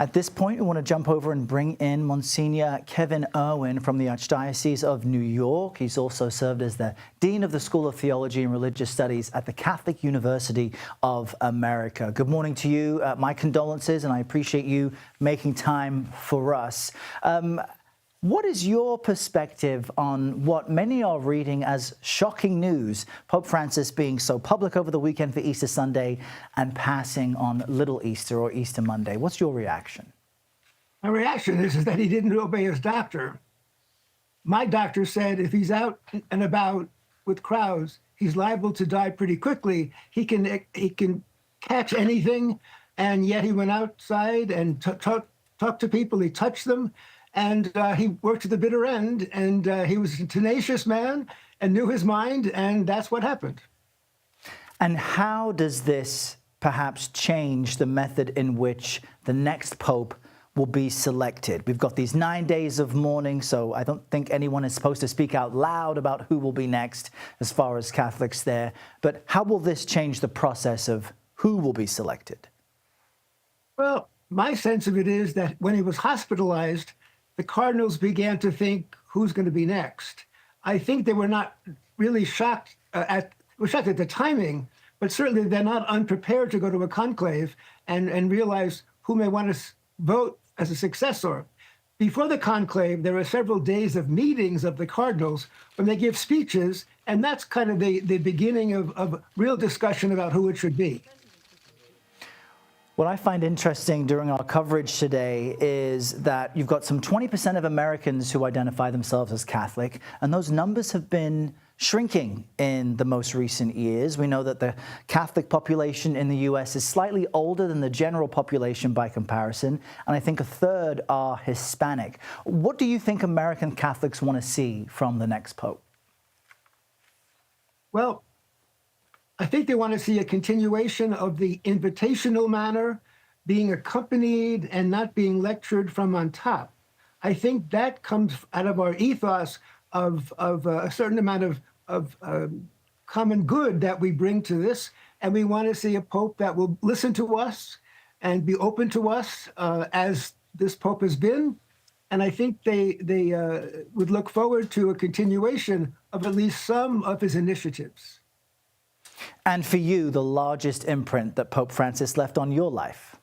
At this point, we want to jump over and bring in Monsignor Kevin Irwin from the Archdiocese of New York. He's also served as the Dean of the School of Theology and Religious Studies at the Catholic University of America. Good morning to you. My condolences, and I appreciate you making time for us. What is your perspective on what many are reading as shocking news? Pope Francis being so public over the weekend for Easter Sunday and passing on Little Easter or Easter Monday. What's your reaction? My reaction is that he didn't obey his doctor. My doctor said if he's out and about with crowds, he's liable to die pretty quickly. He can catch anything, and yet he went outside and talked to people. He touched them. And he worked to the bitter end, and he was a tenacious man and knew his mind, and that's what happened. And how does this perhaps change the method in which the next pope will be selected? We've got these 9 days of mourning, so I don't think anyone is supposed to speak out loud about who will be next as far as Catholics there. But how will this change the process of who will be selected? Well, my sense of it is that when he was hospitalized, the cardinals began to think who's going to be next. I think they were not really shocked at the timing, but certainly they're not unprepared to go to a conclave and realize who may want to vote as a successor. Before the conclave, there are several days of meetings of the cardinals when they give speeches, and that's kind of the beginning of real discussion about who it should be. What I find interesting during our coverage today is that you've got some 20% of Americans who identify themselves as Catholic, and those numbers have been shrinking in the most recent years. We know that the Catholic population in the U.S. is slightly older than the general population by comparison, and I think a third are Hispanic. What do you think American Catholics want to see from the next pope? Well, I think they want to see a continuation of the invitational manner, being accompanied and not being lectured from on top. I think that comes out of our ethos of a certain amount of common good that we bring to this. And we want to see a pope that will listen to us and be open to us as this pope has been. And I think they would look forward to a continuation of at least some of his initiatives. And for you, the largest imprint that Pope Francis left on your life?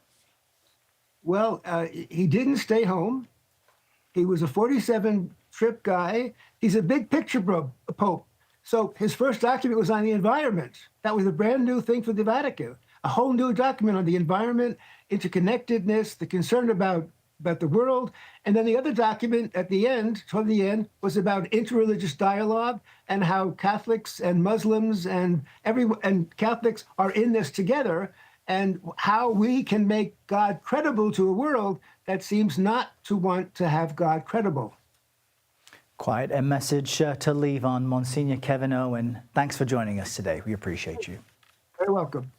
Well, he didn't stay home. He was a 47-trip guy. He's a big picture pope. So his first document was on the environment. That was a brand new thing for the Vatican, a whole new document on the environment, interconnectedness, the concern about the world. And then the other document at the end, toward the end, was about interreligious dialogue and how Catholics and Muslims and Catholics are in this together, and how we can make God credible to a world that seems not to want to have God credible. Quite a message to leave on, Monsignor Kevin Irwin. Thanks for joining us today. We appreciate you. Very welcome.